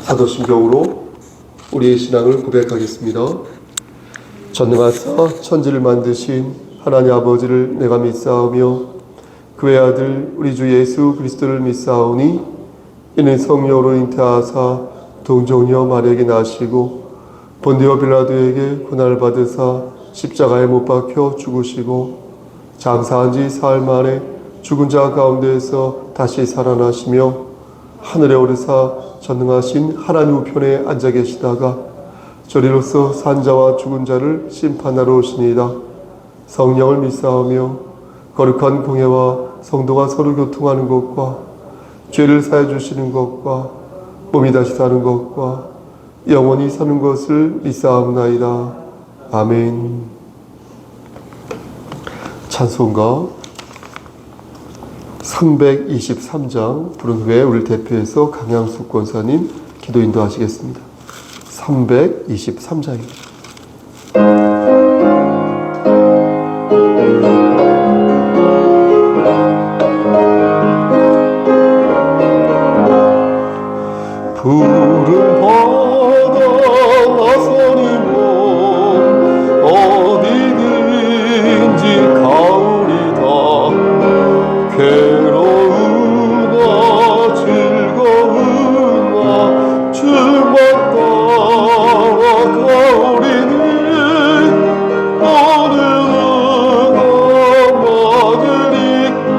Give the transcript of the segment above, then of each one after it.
사도신경으로 우리의 신앙을 고백하겠습니다. 전능하사 천지를 만드신 하나님 아버지를 내가 믿사오며 그의 아들 우리 주 예수 그리스도를 믿사오니 이는 성령으로 잉태하사 동정녀 마리아에게 나시고 본디오 빌라도에게 고난을 받으사 십자가에 못 박혀 죽으시고 장사한 지 사흘 만에 죽은 자 가운데에서 다시 살아나시며 하늘에 오르사 전능하신 하나님 우편에 앉아 계시다가 저리로서 산자와 죽은 자를 심판하러 오시니이다. 성령을 믿사오며 거룩한 공예와 성도가 서로 교통하는 것과 죄를 사해 주시는 것과 몸이 다시 사는 것과 영원히 사는 것을 믿사옵나이다. 아멘. 찬송가 323장 부른 후에 우리를 대표해서 강양숙 권사님 기도 인도하시겠습니다. 323장입니다. 푸른 바다 나서리면 어디든지 가오리다. 괴로우나 즐거우나 주만 따라 가오리니 어느 누가 막으리까.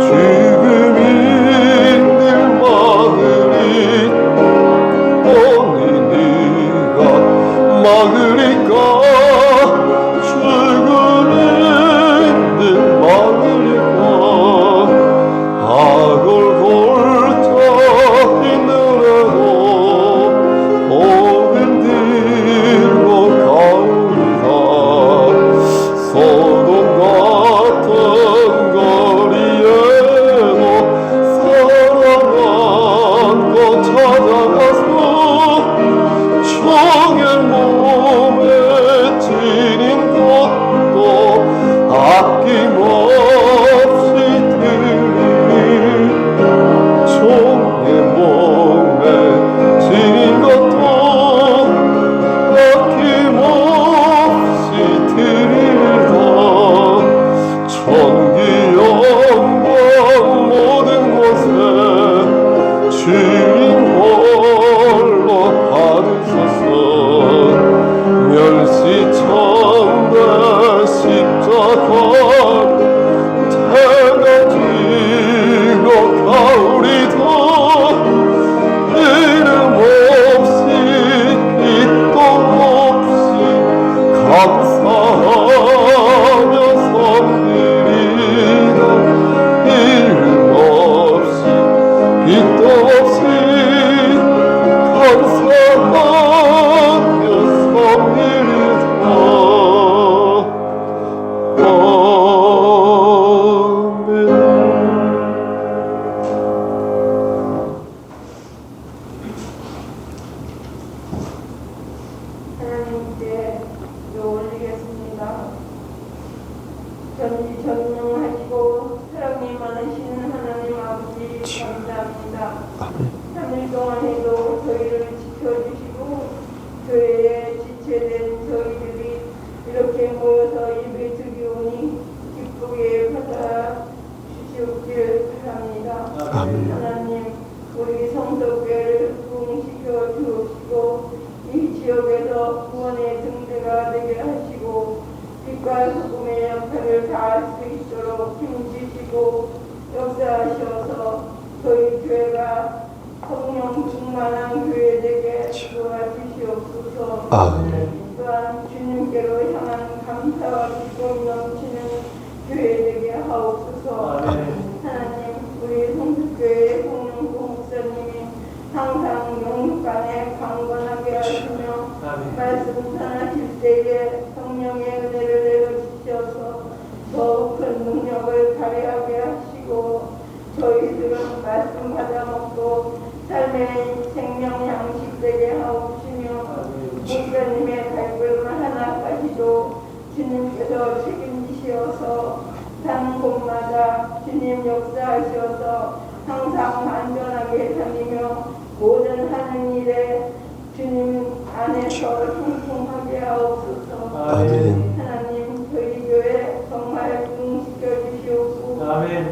죽음이 늘 막으리 어느 네가 막으리까. 죽음이 늘 막으리까. 악을 골자 있느라도 목은 들고 가오리다. 소돔 같은 거리에도 사랑한 것 찾아가서 청의 몸에 지닌 것도 아낌없이 드리니. 청의 몸에 지닌 것도 아낌없이 드리리다. 천기 영광 모든 곳에 주인 홀로 받으소서. 멸시천대 십자가 태가 지고 가오리다. 이름 없이 빛도 없이 감사하며 섬기리다. 이름 없이 빛도 없이 감사하며 섬기리다. 하나님께 올리겠습니다. 전능하시고 사랑이 많으신 하나님 아버지 감사합니다. 3일 동안에도 저희를 지켜주시고 교회에 지체된 저희들이 이렇게 모여서 예배 드리오니 기쁘게 받아 주시옵길 바랍니다. 하나님, 우리 성도교회를 부흥시켜 주옵시고 이 지역에서 구원의 등대가 되게 하시고 빛과 소금의 역할을 다할 수 있도록 힘주시고 역사하셔서 저희 교회가 성령 충만한 교회 되게 도와주시옵소서. 또한 주님께로 향한 감사와 기쁨 넘치는 교회 되게 하옵소서. 하나님, 우리 성수교회 홍영구 목사님이 항상 영육간에 강건하게 하시며 말씀 전하실 때에 성령의 은혜를 내려주셔서 더욱 큰 능력을 발휘하게 하시고 저희들은 말씀 받아 먹고 삶의 생명 양식 되게 하옵시며 목사님의 발걸음 하나까지도 주님께서 책임지시어서 산 곳마다 주님 역사하셔서 항상 안전하게 다니며 모든 하늘 하는 일에 주님 안에서 형통하게 하옵소서. 아멘. 하나님 저희 교회 정말 부흥시켜 주시옵고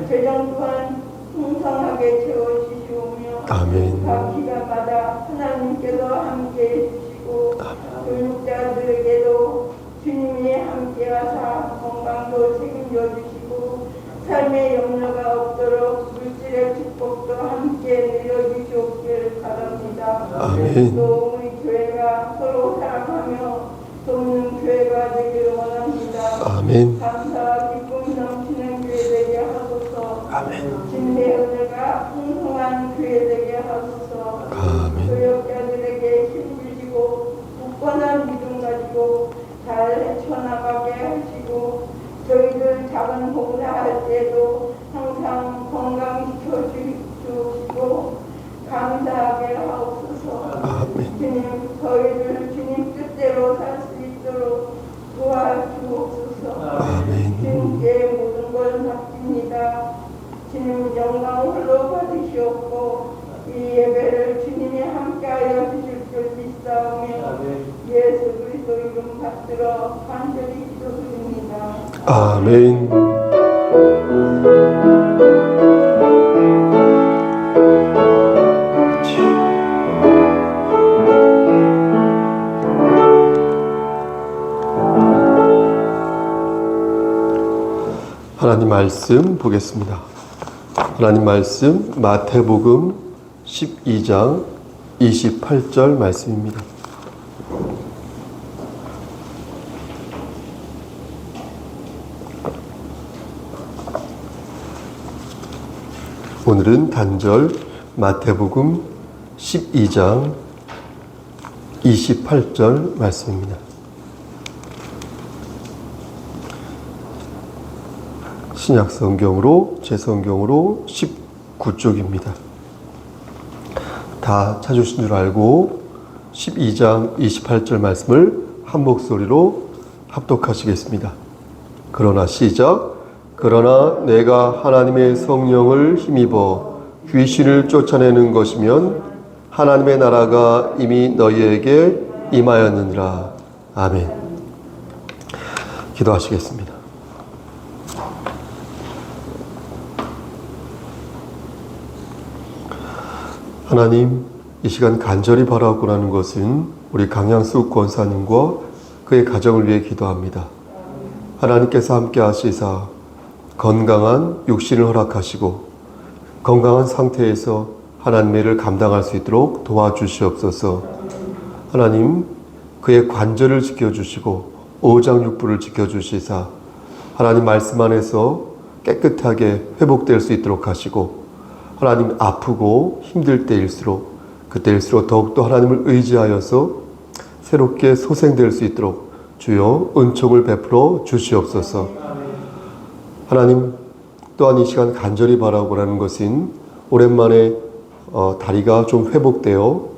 재정 또한 풍성하게 채워주시오며 아멘. 각 기간마다 하나님께서 함께해 주시고 교육자들에게도 주님이 함께하사 건강도 책임져 주시고 삶의 염려가 없도록 물질의 축복도 함께 내려주시옵기를 바랍니다. 아멘. 또 우리 교회가 서로 사랑하며 돕는 교회가 되기를 원합니다. 아멘. 감사와 기쁨이 넘치는 교회 되게 하소서. 아멘. 진리의 은혜가 풍성한 교회 되게 하소서. 아멘. 교역자들에게 힘 주시고 굳건한 믿음 가지고 잘 헤쳐나가게 하시고 저희들 작은 봉사할 때도 항상 건강시켜 주시고 감사하게 하옵소서. 아멘. 주님 저희를 주님 뜻대로 살 수 있도록 도와주옵소서. 아멘. 주님께 모든 걸 맡깁니다. 주님 영광 홀로 받으시옵고 이 예배를 주님이 함께하여 주실 줄 믿사오며 예수 그리스도 이름 받들어 간절히 기도드립니다. 아멘. 하나님 말씀 보겠습니다. 하나님 말씀 마태복음 12장 28절 말씀입니다. 오늘은 단절 마태복음 12장 28절 말씀입니다. 신약 성경으로 제 성경으로 19쪽입니다. 다 찾으신 줄 알고 12장 28절 말씀을 한 목소리로 합독하시겠습니다. 그러나 시작. 그러나 내가 하나님의 성령을 힘입어 귀신을 쫓아내는 것이면 하나님의 나라가 이미 너희에게 임하였느니라. 아멘. 기도하시겠습니다. 하나님, 이 시간 간절히 바라고 하는 것은 우리 강양수 권사님과 그의 가정을 위해 기도합니다. 하나님께서 함께 하시사 건강한 육신을 허락하시고 건강한 상태에서 하나님의 일을 감당할 수 있도록 도와주시옵소서. 하나님, 그의 관절을 지켜주시고 오장육부를 지켜주시사 하나님 말씀 안에서 깨끗하게 회복될 수 있도록 하시고 하나님 아프고 힘들 때일수록 그때일수록 더욱더 하나님을 의지하여서 새롭게 소생될 수 있도록 주여 은총을 베풀어 주시옵소서. 하나님 또한 이 시간 간절히 바라고 하는 것은 오랜만에 다리가 좀 회복되어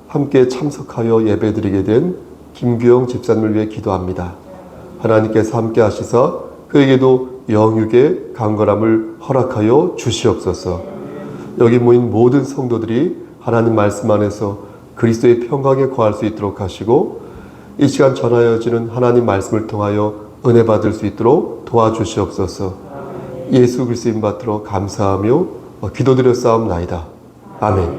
함께 참석하여 예배드리게 된 김규영 집사님을 위해 기도합니다. 하나님께서 함께 하시사 그에게도 영육의 강건함을 허락하여 주시옵소서. 여기 모인 모든 성도들이 하나님 말씀 안에서 그리스도의 평강에 거할 수 있도록 하시고 이 시간 전하여지는 하나님 말씀을 통하여 은혜 받을 수 있도록 도와주시옵소서. 예수 그리스도 이름 받들어 감사하며 기도드려 싸움나이다. 아멘.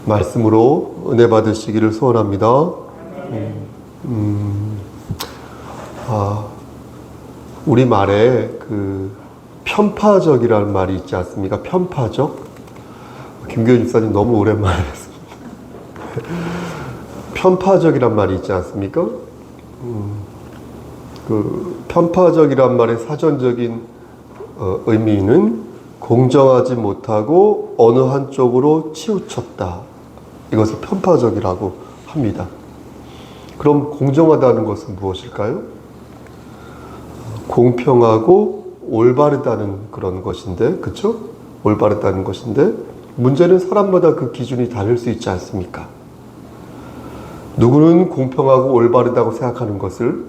말씀으로 은혜 받으시기를 소원합니다. 우리말에 편파적이라는 말이 있지 않습니까? 편파적? 김교현 집사님 너무 오랜만에 했습니다. 편파적이란 말이 있지 않습니까? 편파적이란 말의 사전적인 의미는 공정하지 못하고 어느 한쪽으로 치우쳤다. 이것을 편파적이라고 합니다. 그럼 공정하다는 것은 무엇일까요? 공평하고 올바르다는 그런 것인데, 그렇죠? 올바르다는 것인데 문제는 사람마다 그 기준이 다를 수 있지 않습니까? 누구는 공평하고 올바르다고 생각하는 것을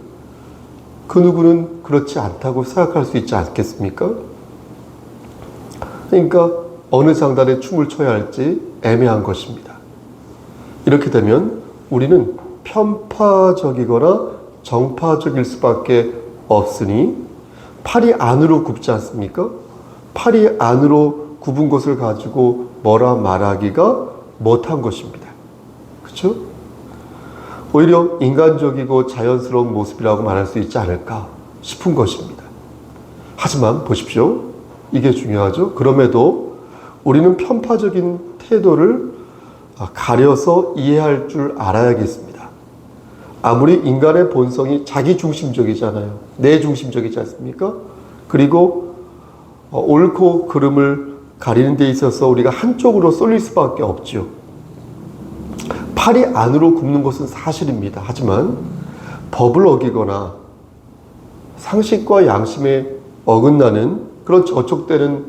그 누구는 그렇지 않다고 생각할 수 있지 않겠습니까? 그러니까 어느 장단에 춤을 춰야 할지 애매한 것입니다. 이렇게 되면 우리는 편파적이거나 정파적일 수밖에 없으니 팔이 안으로 굽지 않습니까? 팔이 안으로 굽은 것을 가지고 뭐라 말하기가 못한 것입니다. 그렇죠? 오히려 인간적이고 자연스러운 모습이라고 말할 수 있지 않을까 싶은 것입니다. 하지만 보십시오. 이게 중요하죠. 그럼에도 우리는 편파적인 태도를 가려서 이해할 줄 알아야겠습니다. 아무리 인간의 본성이 자기중심적이잖아요. 내중심적이지 않습니까? 그리고 옳고 그름을 가리는 데 있어서 우리가 한쪽으로 쏠릴 수밖에 없죠. 팔이 안으로 굽는 것은 사실입니다. 하지만 법을 어기거나 상식과 양심에 어긋나는 그런 저촉되는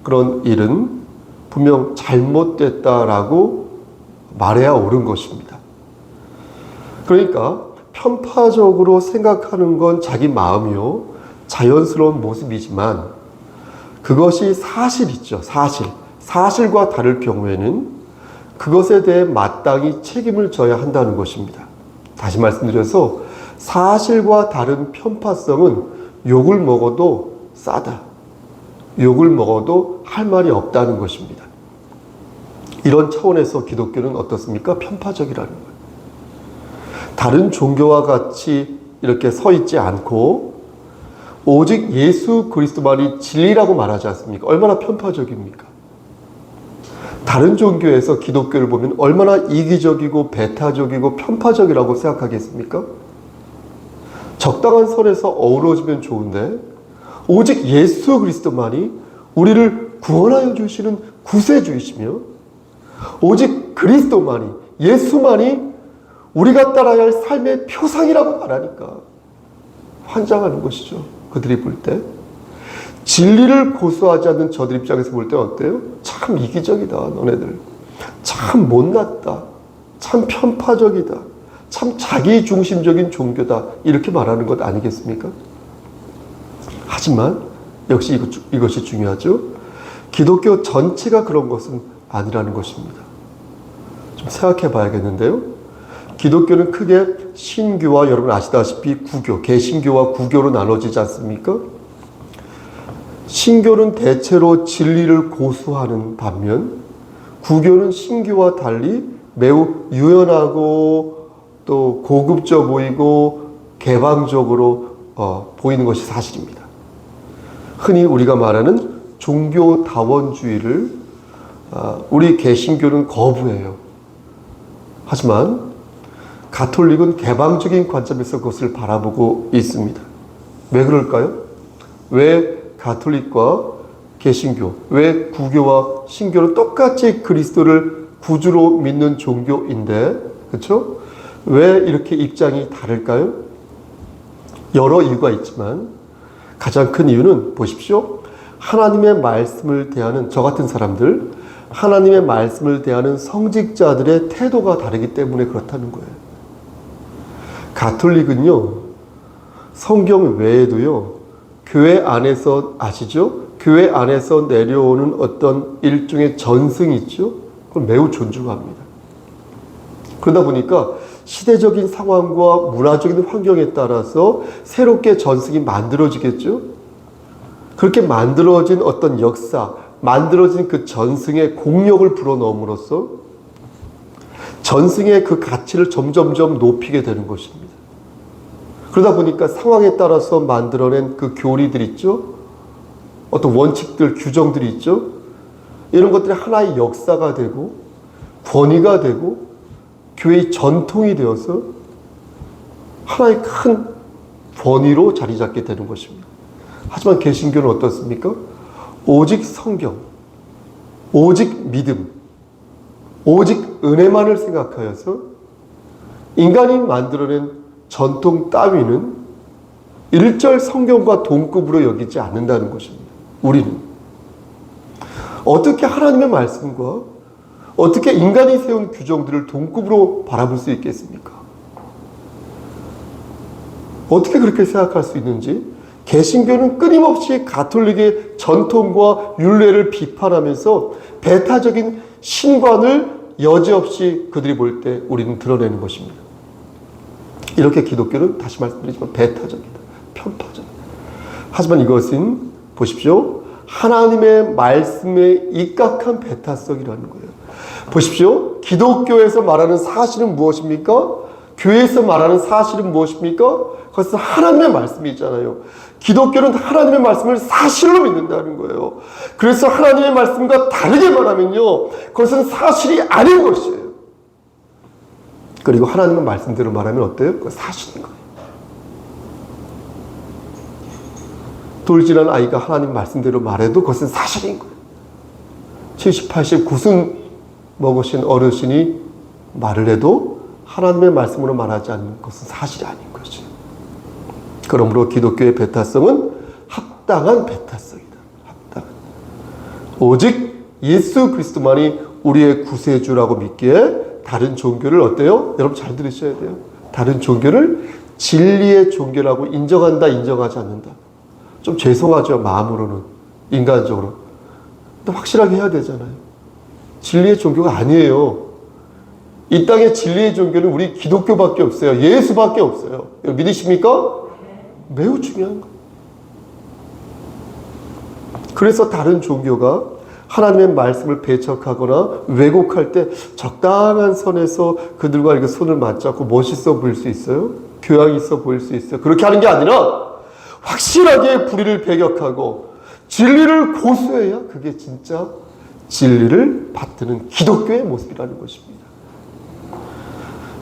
그런 일은 분명 잘못됐다라고 말해야 옳은 것입니다. 그러니까 편파적으로 생각하는 건 자기 마음이요, 자연스러운 모습이지만 그것이 사실이죠. 사실과 다를 경우에는 그것에 대해 마땅히 책임을 져야 한다는 것입니다. 다시 말씀드려서 사실과 다른 편파성은 욕을 먹어도 싸다. 욕을 먹어도 할 말이 없다는 것입니다. 이런 차원에서 기독교는 어떻습니까? 편파적이라는 거예요. 다른 종교와 같이 이렇게 서 있지 않고 오직 예수 그리스도만이 진리라고 말하지 않습니까? 얼마나 편파적입니까? 다른 종교에서 기독교를 보면 얼마나 이기적이고 배타적이고 편파적이라고 생각하겠습니까? 적당한 선에서 어우러지면 좋은데 오직 예수 그리스도만이 우리를 구원하여 주시는 구세주이시며 오직 그리스도만이, 예수만이 우리가 따라야 할 삶의 표상이라고 말하니까 환장하는 것이죠. 그들이 볼 때. 진리를 고수하지 않는 저들 입장에서 볼 때 어때요? 참 이기적이다, 너네들. 참 못났다. 참 편파적이다. 참 자기중심적인 종교다. 이렇게 말하는 것 아니겠습니까? 하지만 역시 이것이 중요하죠. 기독교 전체가 그런 것은 아니라는 것입니다. 좀 생각해 봐야겠는데요. 기독교는 크게 신교와 여러분 아시다시피 구교, 개신교와 구교로 나눠지지 않습니까? 신교는 대체로 진리를 고수하는 반면 구교는 신교와 달리 매우 유연하고 또 고급져 보이고 개방적으로 보이는 것이 사실입니다. 흔히 우리가 말하는 종교다원주의를 우리 개신교는 거부해요. 하지만 가톨릭은 개방적인 관점에서 그것을 바라보고 있습니다. 왜 그럴까요? 왜 가톨릭과 개신교, 왜 구교와 신교는 똑같이 그리스도를 구주로 믿는 종교인데, 그렇죠? 왜 이렇게 입장이 다를까요? 여러 이유가 있지만 가장 큰 이유는 보십시오. 하나님의 말씀을 대하는 저 같은 사람들, 하나님의 말씀을 대하는 성직자들의 태도가 다르기 때문에 그렇다는 거예요. 가톨릭은요, 성경 외에도요, 교회 안에서 아시죠? 교회 안에서 내려오는 어떤 일종의 전승이 있죠? 그걸 매우 존중합니다. 그러다 보니까 시대적인 상황과 문화적인 환경에 따라서 새롭게 전승이 만들어지겠죠? 그렇게 만들어진 어떤 역사, 만들어진 그 전승의 공력을 불어넣음으로써 전승의 그 가치를 점점점 높이게 되는 것입니다. 그러다 보니까 상황에 따라서 만들어낸 그 교리들 있죠? 어떤 원칙들, 규정들이 있죠? 이런 것들이 하나의 역사가 되고 권위가 되고 교회의 전통이 되어서 하나의 큰 권위로 자리 잡게 되는 것입니다. 하지만 개신교는 어떻습니까? 오직 성경, 오직 믿음, 오직 은혜만을 생각하여서 인간이 만들어낸 전통 따위는 일절 성경과 동급으로 여기지 않는다는 것입니다. 우리는 어떻게 하나님의 말씀과 어떻게 인간이 세운 규정들을 동급으로 바라볼 수 있겠습니까? 어떻게 그렇게 생각할 수 있는지 개신교는 끊임없이 가톨릭의 전통과 율례를 비판하면서 배타적인 신관을 여지없이 그들이 볼 때 우리는 드러내는 것입니다. 이렇게 기독교는 다시 말씀드리지만 배타적이다. 편파적이다. 하지만 이것은 보십시오. 하나님의 말씀에 입각한 배타성이라는 거예요. 보십시오. 기독교에서 말하는 사실은 무엇입니까? 교회에서 말하는 사실은 무엇입니까? 그것은 하나님의 말씀이 있잖아요. 기독교는 하나님의 말씀을 사실로 믿는다는 거예요. 그래서 하나님의 말씀과 다르게 말하면요, 그것은 사실이 아닌 것이에요. 그리고 하나님의 말씀대로 말하면 어때요? 그건 사실인 거예요. 돌진한 아이가 하나님 말씀대로 말해도 그것은 사실인 거예요. 70, 80, 90 먹으신 어르신이 말을 해도 하나님의 말씀으로 말하지 않는 것은 사실이 아닌 것이에요. 그러므로 기독교의 배타성은 합당한 배타성이다. 합당한. 오직 예수 그리스도만이 우리의 구세주라고 믿기에 다른 종교를 어때요? 여러분 잘 들으셔야 돼요. 다른 종교를 진리의 종교라고 인정한다, 인정하지 않는다. 좀 죄송하죠, 마음으로는. 인간적으로. 근데 확실하게 해야 되잖아요. 진리의 종교가 아니에요. 이 땅에 진리의 종교는 우리 기독교밖에 없어요. 예수밖에 없어요. 믿으십니까? 매우 중요한 거예요. 그래서 다른 종교가 하나님의 말씀을 배척하거나 왜곡할 때 적당한 선에서 그들과 이렇게 손을 맞잡고 멋있어 보일 수 있어요. 교양이 있어 보일 수 있어요. 그렇게 하는 게 아니라 확실하게 불의를 배격하고 진리를 고수해야 그게 진짜 진리를 받드는 기독교의 모습이라는 것입니다.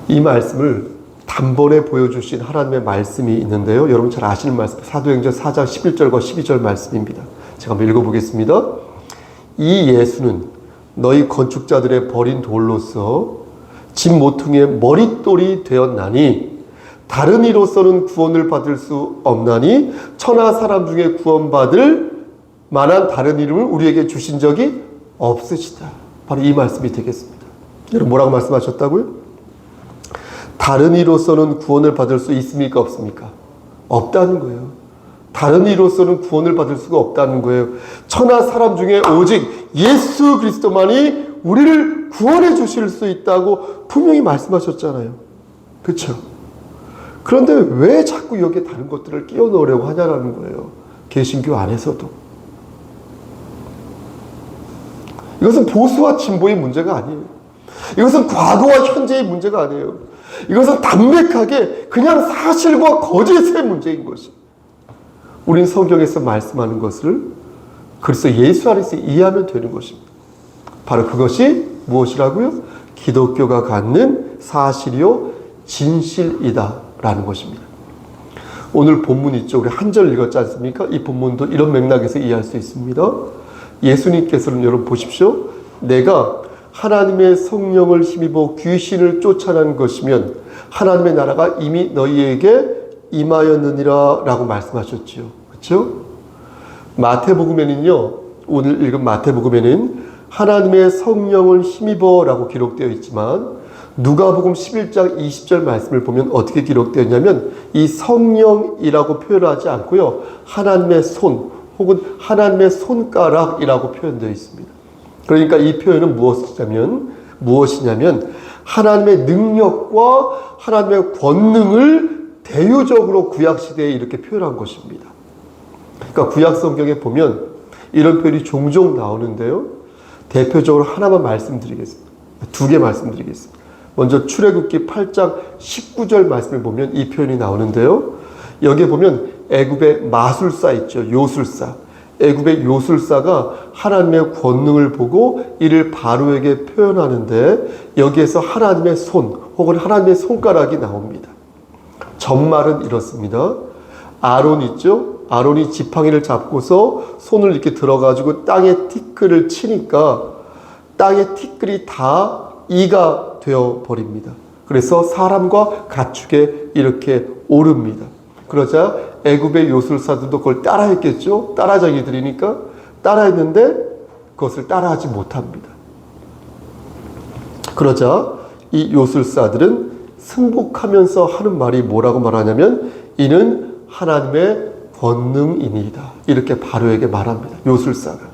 이 말씀을 단번에 보여주신 하나님의 말씀이 있는데요. 여러분 잘 아시는 말씀, 사도행전 4장 11절과 12절 말씀입니다. 제가 한번 읽어보겠습니다. 이 예수는 너희 건축자들의 버린 돌로서 집 모퉁이의 머릿돌이 되었나니 다른 이로서는 구원을 받을 수 없나니 천하 사람 중에 구원받을 만한 다른 이름을 우리에게 주신 적이 없으시다. 바로 이 말씀이 되겠습니다. 여러분 뭐라고 말씀하셨다고요? 다른 이로서는 구원을 받을 수 있습니까? 없습니까? 없다는 거예요. 다른 이로서는 구원을 받을 수가 없다는 거예요. 천하 사람 중에 오직 예수 그리스도만이 우리를 구원해 주실 수 있다고 분명히 말씀하셨잖아요. 그렇죠? 그런데 왜 자꾸 여기에 다른 것들을 끼워 넣으려고 하냐라는 거예요. 개신교 안에서도. 이것은 보수와 진보의 문제가 아니에요. 이것은 과거와 현재의 문제가 아니에요. 이것은 담백하게 그냥 사실과 거짓의 문제인 것이. 우린 성경에서 말씀하는 것을 그래서 예수 안에서 이해하면 되는 것입니다. 바로 그것이 무엇이라고요? 기독교가 갖는 사실이요 진실이다 라는 것입니다. 오늘 본문 있죠. 우리 한 절 읽었지 않습니까? 이 본문도 이런 맥락에서 이해할 수 있습니다. 예수님께서는 여러분 보십시오. 내가 하나님의 성령을 힘입어 귀신을 쫓아낸 것이면 하나님의 나라가 이미 너희에게 임하였느니라 라고 말씀하셨죠. 그렇죠? 마태복음에는요, 오늘 읽은 마태복음에는 하나님의 성령을 힘입어 라고 기록되어 있지만 누가복음 11장 20절 말씀을 보면 어떻게 기록되어 있냐면 이 성령이라고 표현하지 않고요, 하나님의 손 혹은 하나님의 손가락이라고 표현되어 있습니다. 그러니까 이 표현은 무엇이냐면 하나님의 능력과 하나님의 권능을 대유적으로 구약시대에 이렇게 표현한 것입니다. 그러니까 구약 성경에 보면 이런 표현이 종종 나오는데요. 대표적으로 하나만 말씀드리겠습니다. 두 개 말씀드리겠습니다. 먼저 출애굽기 8장 19절 말씀을 보면 이 표현이 나오는데요. 여기에 보면 애굽의 마술사 있죠. 요술사. 애굽의 요술사가 하나님의 권능을 보고 이를 바로에게 표현하는데 여기에서 하나님의 손 혹은 하나님의 손가락이 나옵니다. 전말은 이렇습니다. 아론 있죠? 아론이 지팡이를 잡고서 손을 이렇게 들어가지고 땅에 티끌을 치니까 땅의 티끌이 다 이가 되어버립니다. 그래서 사람과 가축에 이렇게 오릅니다. 그러자 애굽의 요술사들도 그걸 따라했겠죠. 따라자기들이니까 따라했는데 그것을 따라하지 못합니다. 그러자 이 요술사들은 승복하면서 하는 말이 뭐라고 말하냐면 이는 하나님의 권능이니이다. 이렇게 바로에게 말합니다. 요술사가.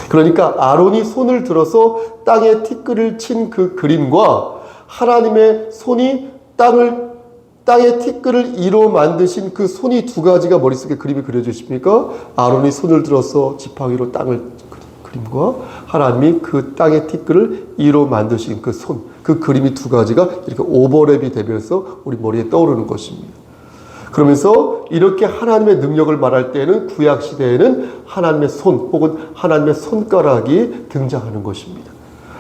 그러니까 아론이 손을 들어서 땅에 티끌을 친 그 그림과 하나님의 손이 땅에 티끌을 이로 만드신 그 손이 두 가지가 머릿속에 그림이 그려지십니까? 아론이 손을 들어서 지팡이로 땅을 그림과 하나님이 그 땅의 티끌을 이로 만드신 그 손, 그 그림이 두 가지가 이렇게 오버랩이 되면서 우리 머리에 떠오르는 것입니다. 그러면서 이렇게 하나님의 능력을 말할 때에는 구약 시대에는 하나님의 손 혹은 하나님의 손가락이 등장하는 것입니다.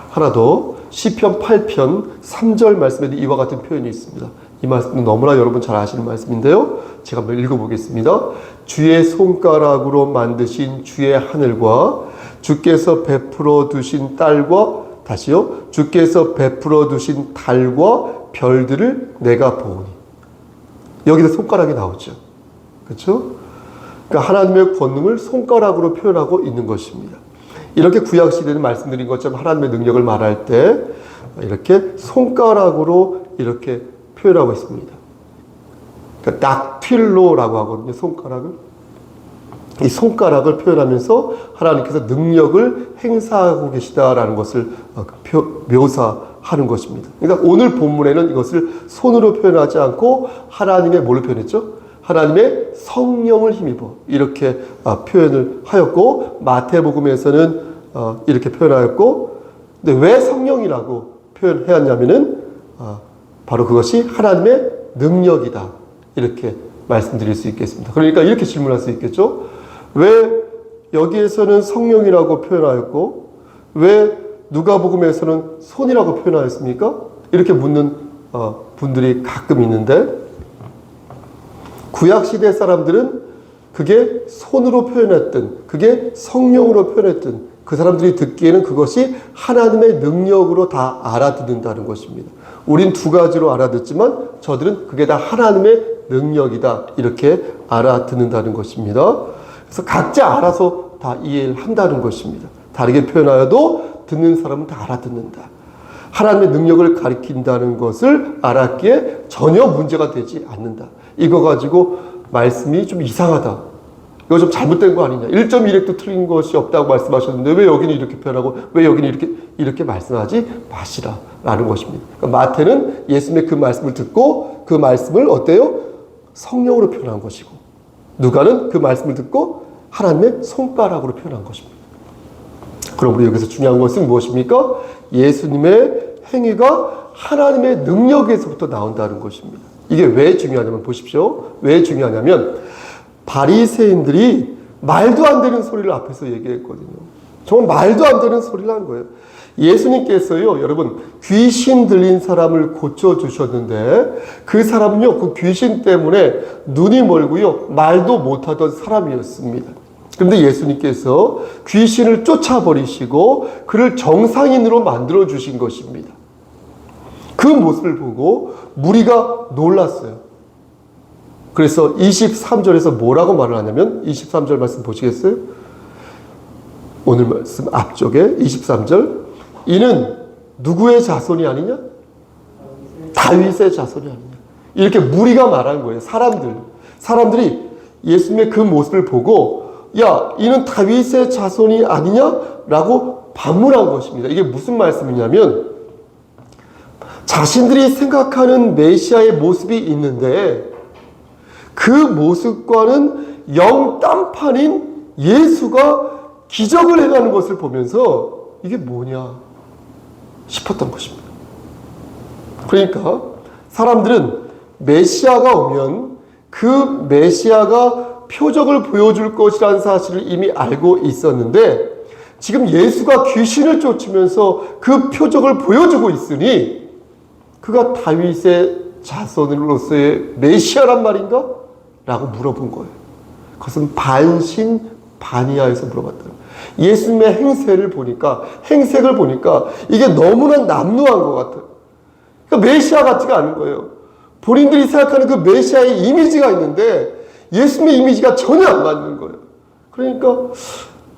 하나 더 시편 8편 3절 말씀에도 이와 같은 표현이 있습니다. 이 말씀은 너무나 여러분 잘 아시는 말씀인데요. 제가 한번 읽어보겠습니다. 주의 손가락으로 만드신 주의 하늘과 주께서 베풀어 두신 달과 다시요. 주께서 베풀어 두신 달과 별들을 내가 보오니. 여기서 손가락이 나오죠. 그렇죠? 그러니까 하나님의 권능을 손가락으로 표현하고 있는 것입니다. 이렇게 구약 시대는 말씀드린 것처럼 하나님의 능력을 말할 때 이렇게 손가락으로 이렇게 표현하고 있습니다. 그러니까 닥틸로라고 하거든요. 손가락을. 이 손가락을 표현하면서 하나님께서 능력을 행사하고 계시다라는 것을 묘사하는 것입니다. 그러니까 오늘 본문에는 이것을 손으로 표현하지 않고 하나님의 뭘로 표현했죠? 하나님의 성령을 힘입어 이렇게 표현을 하였고, 마태복음에서는 이렇게 표현하였고, 근데 왜 성령이라고 표현하였냐면은 바로 그것이 하나님의 능력이다 이렇게 말씀드릴 수 있겠습니다. 그러니까 이렇게 질문할 수 있겠죠? 왜 여기에서는 성령이라고 표현하였고 왜 누가복음에서는 손이라고 표현하였습니까? 이렇게 묻는 분들이 가끔 있는데, 구약시대 사람들은 그게 손으로 표현했든 그게 성령으로 표현했든 그 사람들이 듣기에는 그것이 하나님의 능력으로 다 알아듣는다는 것입니다. 우린 두 가지로 알아듣지만 저들은 그게 다 하나님의 능력이다 이렇게 알아듣는다는 것입니다. 그래서 각자 알아서 다 이해를 한다는 것입니다. 다르게 표현하여도 듣는 사람은 다 알아듣는다. 하나님의 능력을 가리킨다는 것을 알았기에 전혀 문제가 되지 않는다. 이거 가지고 말씀이 좀 이상하다, 이거 좀 잘못된 거 아니냐, 1.1핵도 틀린 것이 없다고 말씀하셨는데 왜 여기는 이렇게 표현하고 왜 여기는 이렇게 말씀하지 마시라라는 것입니다. 그러니까 마태는 예수님의 그 말씀을 듣고 그 말씀을 어때요? 성령으로 표현한 것이고, 누가는 그 말씀을 듣고 하나님의 손가락으로 표현한 것입니다. 그럼 우리 여기서 중요한 것은 무엇입니까? 예수님의 행위가 하나님의 능력에서부터 나온다는 것입니다. 이게 왜 중요하냐면 보십시오. 왜 중요하냐면 바리새인들이 말도 안 되는 소리를 앞에서 얘기했거든요. 정말 말도 안 되는 소리를 한 거예요. 예수님께서요, 여러분, 귀신 들린 사람을 고쳐주셨는데 그 사람은요, 그 귀신 때문에 눈이 멀고요, 말도 못하던 사람이었습니다. 그런데 예수님께서 귀신을 쫓아버리시고 그를 정상인으로 만들어 주신 것입니다. 그 모습을 보고 무리가 놀랐어요. 그래서 23절에서 뭐라고 말을 하냐면, 23절 말씀 보시겠어요? 오늘 말씀 앞쪽에 23절, 이는 누구의 자손이 아니냐? 다윗의 자손이 아니냐? 이렇게 무리가 말한 거예요. 사람들이 예수님의 그 모습을 보고 야, 이는 다윗의 자손이 아니냐라고 반문한 것입니다. 이게 무슨 말씀이냐면, 자신들이 생각하는 메시아의 모습이 있는데 그 모습과는 영 딴판인 예수가 기적을 행하는 것을 보면서 이게 뭐냐 싶었던 것입니다. 그러니까 사람들은 메시아가 오면 그 메시아가 표적을 보여줄 것이라는 사실을 이미 알고 있었는데, 지금 예수가 귀신을 쫓으면서 그 표적을 보여주고 있으니 그가 다윗의 자손으로서의 메시아란 말인가? 라고 물어본 거예요. 그것은 반신반의하에서 물어봤다. 예수님의 행색을 보니까 이게 너무나 남루한 것 같아요. 그러니까 메시아 같지가 않은 거예요. 본인들이 생각하는 그 메시아의 이미지가 있는데 예수님의 이미지가 전혀 안 맞는 거예요. 그러니까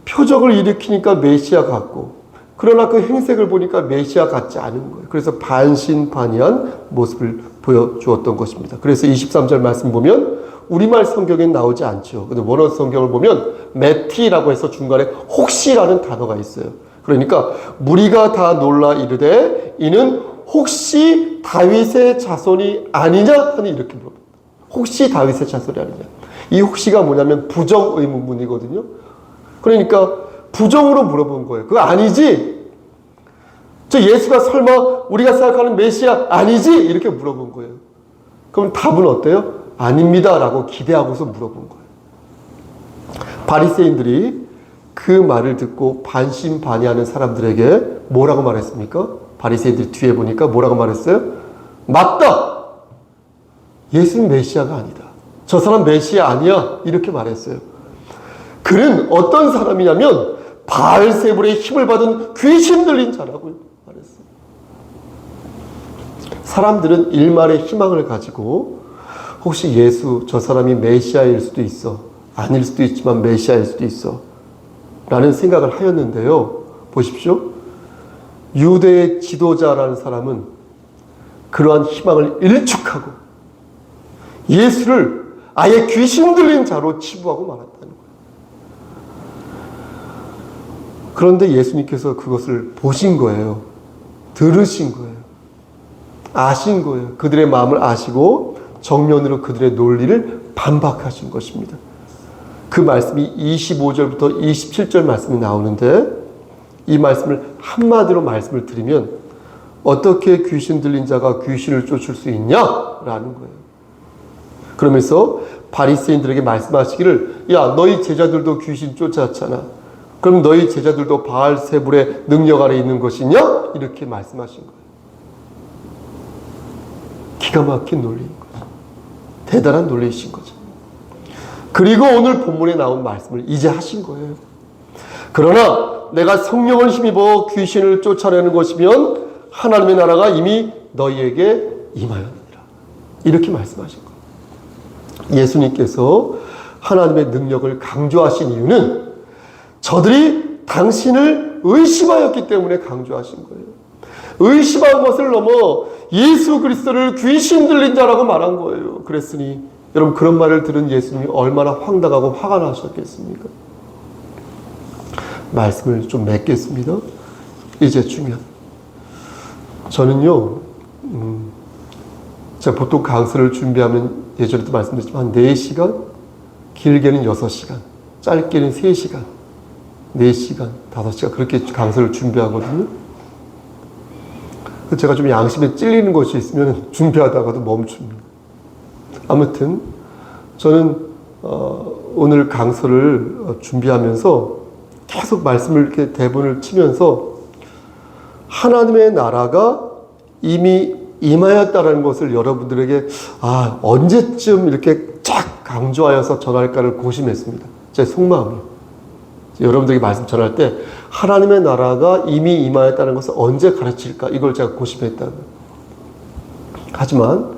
표적을 일으키니까 메시아 같고, 그러나 그 행색을 보니까 메시아 같지 않은 거예요. 그래서 반신반의한 모습을 보여주었던 것입니다. 그래서 23절 말씀 보면 우리말 성경엔 나오지 않죠. 근데 원어 성경을 보면 메티라고 해서 중간에 혹시라는 단어가 있어요. 그러니까 무리가 다 놀라 이르되 이는 혹시 다윗의 자손이 아니냐 하니 이렇게 물어봅니다. 혹시 다윗의 자손이 아니냐. 이 혹시가 뭐냐면 부정 의문문이거든요. 그러니까 부정으로 물어본 거예요. 그거 아니지? 저 예수가 설마 우리가 생각하는 메시아 아니지? 이렇게 물어본 거예요. 그럼 답은 어때요? 아닙니다 라고 기대하고서 물어본 거예요. 바리새인들이 그 말을 듣고 반신반의하는 사람들에게 뭐라고 말했습니까? 바리새인들이 뒤에 보니까 뭐라고 말했어요? 맞다! 예수는 메시아가 아니다. 저 사람 메시아 아니야. 이렇게 말했어요. 그는 어떤 사람이냐면 바알세불의 힘을 받은 귀신 들린 자라고 말했어요. 사람들은 일말의 희망을 가지고 혹시 예수 저 사람이 메시아일 수도 있어. 아닐 수도 있지만 메시아일 수도 있어. 라는 생각을 하였는데요. 보십시오. 유대의 지도자라는 사람은 그러한 희망을 일축하고 예수를 아예 귀신 들린 자로 치부하고 말았다는 거예요. 그런데 예수님께서 그것을 보신 거예요. 들으신 거예요. 아신 거예요. 그들의 마음을 아시고 정면으로 그들의 논리를 반박하신 것입니다. 그 말씀이 25절부터 27절 말씀이 나오는데 이 말씀을 한마디로 말씀을 드리면 어떻게 귀신 들린 자가 귀신을 쫓을 수 있냐라는 거예요. 그러면서 바리새인들에게 말씀하시기를 야 너희 제자들도 귀신 쫓았잖아. 그럼 너희 제자들도 바알세불의 능력 아래 있는 것이냐? 이렇게 말씀하신 거예요. 기가 막힌 논리인 거죠. 대단한 논리이신 거죠. 그리고 오늘 본문에 나온 말씀을 이제 하신 거예요. 그러나 내가 성령을 힘입어 귀신을 쫓아내는 것이면 하나님의 나라가 이미 너희에게 임하였느니라. 이렇게 말씀하신 거예요. 예수님께서 하나님의 능력을 강조하신 이유는 저들이 당신을 의심하였기 때문에 강조하신 거예요. 의심한 것을 넘어 예수 그리스도를 귀신 들린 자라고 말한 거예요. 그랬으니 여러분 그런 말을 들은 예수님이 얼마나 황당하고 화가 나셨겠습니까? 말씀을 좀 맺겠습니다. 이제 중요한 저는요 제가 보통 강설을 준비하면 예전에도 말씀드렸지만 한 4시간 길게는 6시간 짧게는 3시간 4시간 5시간 그렇게 강설을 준비하거든요. 제가 좀 양심에 찔리는 것이 있으면 준비하다가도 멈춥니다. 아무튼 저는 오늘 강설을 준비하면서 계속 말씀을 이렇게 대본을 치면서 하나님의 나라가 이미 임하였다라는 것을 여러분들에게 언제쯤 이렇게 쫙 강조하여서 전할까를 고심했습니다. 제 속마음이. 여러분들에게 말씀 전할 때 하나님의 나라가 이미 임하였다는 것을 언제 가르칠까 이걸 제가 고심했다. 하지만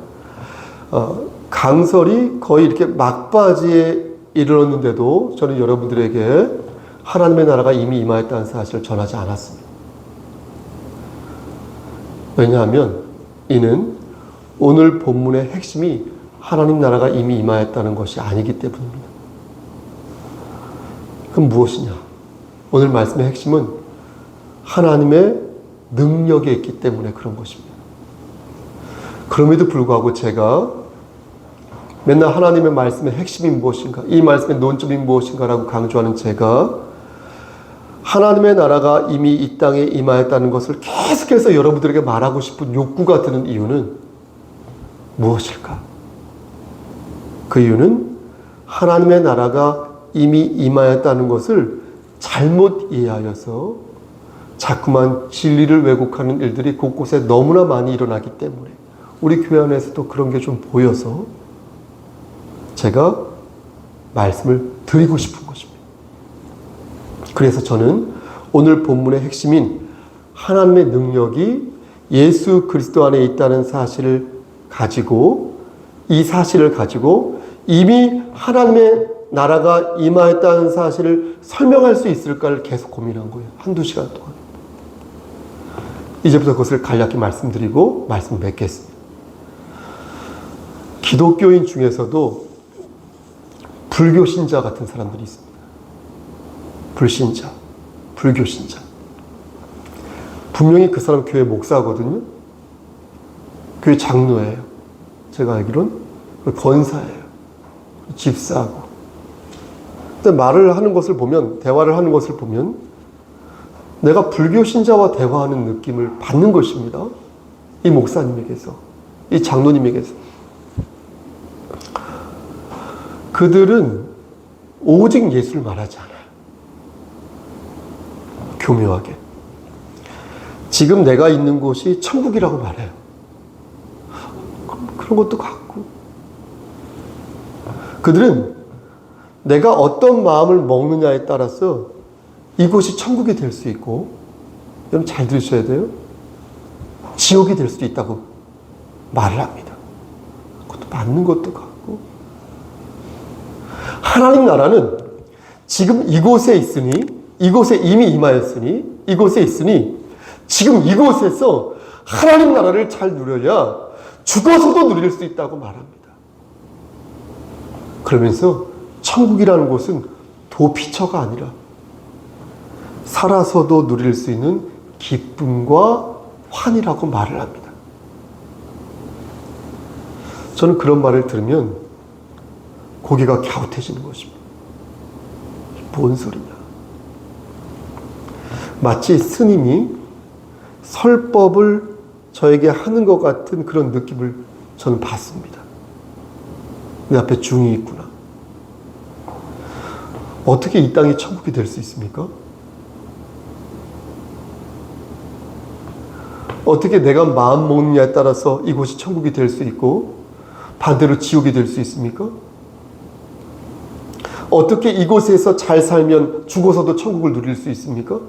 강설이 거의 이렇게 막바지에 이르렀는데도 저는 여러분들에게 하나님의 나라가 이미 임하였다는 사실을 전하지 않았습니다. 왜냐하면 이는 오늘 본문의 핵심이 하나님 나라가 이미 임하였다는 것이 아니기 때문입니다. 그럼 무엇이냐? 오늘 말씀의 핵심은 하나님의 능력에 있기 때문에 그런 것입니다. 그럼에도 불구하고 제가 맨날 하나님의 말씀의 핵심이 무엇인가, 이 말씀의 논점이 무엇인가라고 강조하는 제가 하나님의 나라가 이미 이 땅에 임하였다는 것을 계속해서 여러분들에게 말하고 싶은 욕구가 드는 이유는 무엇일까? 그 이유는 하나님의 나라가 이미 임하였다는 것을 잘못 이해하여서 자꾸만 진리를 왜곡하는 일들이 곳곳에 너무나 많이 일어나기 때문에 우리 교회 안에서도 그런 게 좀 보여서 제가 말씀을 드리고 싶은 것입니다. 그래서 저는 오늘 본문의 핵심인 하나님의 능력이 예수 그리스도 안에 있다는 사실을 가지고 이 사실을 가지고 이미 하나님의 나라가 임하였다는 사실을 설명할 수 있을까를 계속 고민한 거예요. 한두 시간 동안. 이제부터 그것을 간략히 말씀드리고 말씀을 맺겠습니다. 기독교인 중에서도 불교신자 같은 사람들이 있습니다. 불신자, 불교신자. 분명히 그 사람 교회 목사거든요. 교회 장로예요. 제가 알기로는 권사예요. 집사하고. 근데 말을 하는 것을 보면, 대화를 하는 것을 보면 내가 불교신자와 대화하는 느낌을 받는 것입니다. 이 목사님에게서, 이 장로님에게서. 그들은 오직 예수를 말하지 않아요. 교묘하게. 지금 내가 있는 곳이 천국이라고 말해요. 그런 것도 같고. 그들은 내가 어떤 마음을 먹느냐에 따라서 이곳이 천국이 될 수 있고, 여러분 잘 들으셔야 돼요. 지옥이 될 수도 있다고 말을 합니다. 그것도 맞는 것도 같고. 하나님 나라는 지금 이곳에 있으니, 이곳에 이미 임하였으니, 이곳에 있으니, 지금 이곳에서 하나님 나라를 잘 누려야 죽어서도 누릴 수 있다고 말합니다. 그러면서 천국이라는 곳은 도피처가 아니라 살아서도 누릴 수 있는 기쁨과 환희라고 말을 합니다. 저는 그런 말을 들으면 고개가 갸웃해지는 것입니다. 뭔 소리냐. 마치 스님이 설법을 저에게 하는 것 같은 그런 느낌을 저는 받습니다. 내 앞에 중이 있구나. 어떻게 이 땅이 천국이 될 수 있습니까? 어떻게 내가 마음 먹느냐에 따라서 이곳이 천국이 될 수 있고 반대로 지옥이 될 수 있습니까? 어떻게 이곳에서 잘 살면 죽어서도 천국을 누릴 수 있습니까?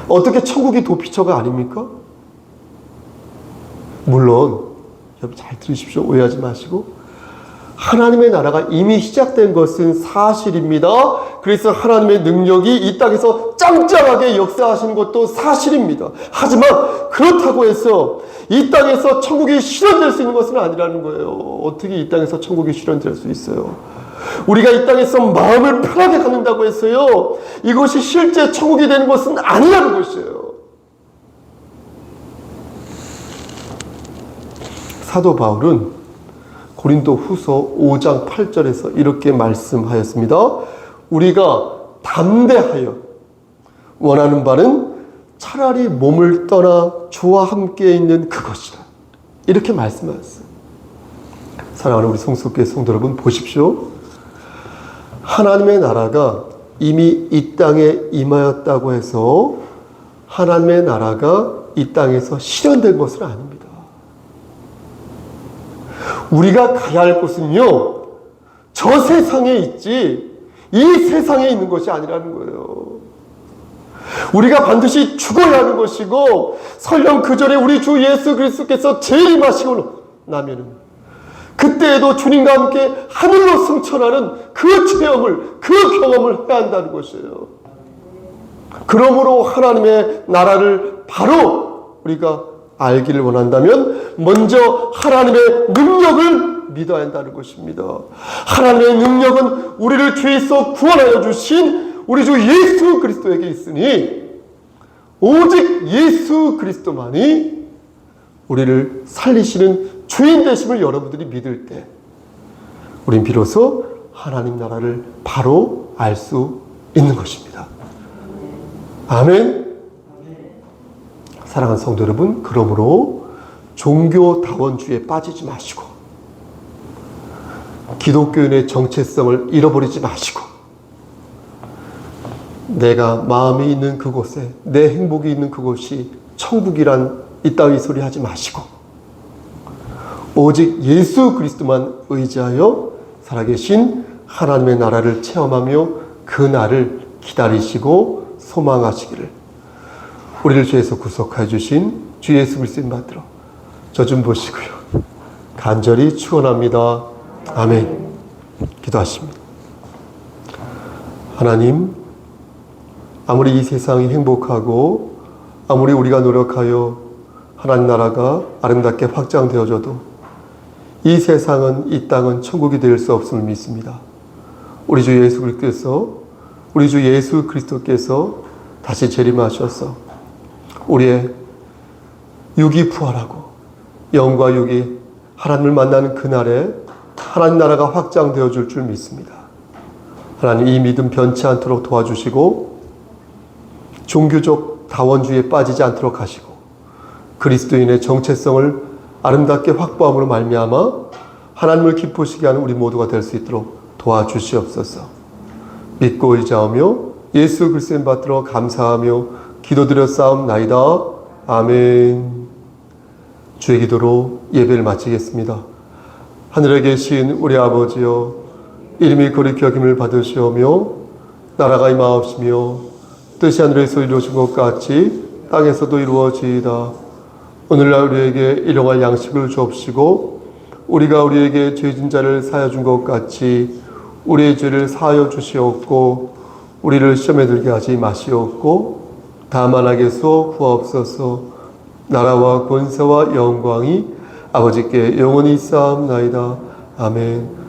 어떻게 천국이 도피처가 아닙니까? 물론 여러분 잘 들으십시오. 오해하지 마시고, 하나님의 나라가 이미 시작된 것은 사실입니다. 그래서 하나님의 능력이 이 땅에서 짱짱하게 역사하시는 것도 사실입니다. 하지만 그렇다고 해서 이 땅에서 천국이 실현될 수 있는 것은 아니라는 거예요. 어떻게 이 땅에서 천국이 실현될 수 있어요? 우리가 이 땅에서 마음을 편하게 갖는다고 했어요. 이것이 실제 천국이 되는 것은 아니라는 것이에요. 사도 바울은 고린도 후서 5장 8절에서 이렇게 말씀하였습니다. 우리가 담대하여 원하는 바는 차라리 몸을 떠나 주와 함께 있는 그것이라. 이렇게 말씀하셨어요. 사랑하는 우리 성숙교회 성도 여러분, 보십시오. 하나님의 나라가 이미 이 땅에 임하였다고 해서 하나님의 나라가 이 땅에서 실현된 것은 아닙니다. 우리가 가야 할 곳은요, 저 세상에 있지 이 세상에 있는 것이 아니라는 거예요. 우리가 반드시 죽어야 하는 것이고, 설령 그 전에 우리 주 예수 그리스도께서 재림하시고 나면은 그때에도 주님과 함께 하늘로 승천하는 그 체험을, 그 경험을 해야 한다는 것이에요. 그러므로 하나님의 나라를 바로 우리가 알기를 원한다면 먼저 하나님의 능력을 믿어야 한다는 것입니다. 하나님의 능력은 우리를 죄에서 구원하여 주신 우리 주 예수 그리스도에게 있으니 오직 예수 그리스도만이 우리를 살리시는 주인 되심을 여러분들이 믿을 때 우린 비로소 하나님 나라를 바로 알 수 있는 것입니다. 아멘. 사랑하는 성도 여러분, 그러므로 종교다원주의에 빠지지 마시고 기독교인의 정체성을 잃어버리지 마시고 내가 마음이 있는 그곳에 내 행복이 있는 그곳이 천국이란 이따위 소리 하지 마시고 오직 예수 그리스도만 의지하여 살아계신 하나님의 나라를 체험하며 그 날을 기다리시고 소망하시기를 우리를 죄에서 구속하여 주신 주 예수 그리스도를 받들어 저 좀 보시고요. 간절히 축원합니다. 아멘. 기도하십니다. 하나님, 아무리 이 세상이 행복하고 아무리 우리가 노력하여 하나님 나라가 아름답게 확장되어져도 이 세상은, 이 땅은 천국이 될 수 없음을 믿습니다. 우리 주 예수 그리스도께서 다시 재림하셔서 우리의 육이 부활하고 영과 육이 하나님을 만나는 그날에 하나님 나라가 확장되어 줄 믿습니다. 하나님 이 믿음 변치 않도록 도와주시고 종교적 다원주의에 빠지지 않도록 하시고 그리스도인의 정체성을 아름답게 확보함으로 말미암아 하나님을 기쁘시게 하는 우리 모두가 될 수 있도록 도와주시옵소서. 믿고 의지하며 예수 그리스도의 받들어 감사하며 기도드렸사옵나이다. 아멘. 주의 기도로 예배를 마치겠습니다. 하늘에 계신 우리 아버지여, 이름이 거룩히 여김을 받으시오며 나라가 임하옵시며 뜻이 하늘에서 이루어진 것 같이 땅에서도 이루어지이다. 오늘날 우리에게 일용할 양식을 주옵시고 우리가 우리에게 죄진 자를 사하여 준 것 같이 우리의 죄를 사하여 주시옵고 우리를 시험에 들게 하지 마시옵고 다만 악에서 구하옵소서. 나라와 권세와 영광이 아버지께 영원히 있사옵나이다. 아멘.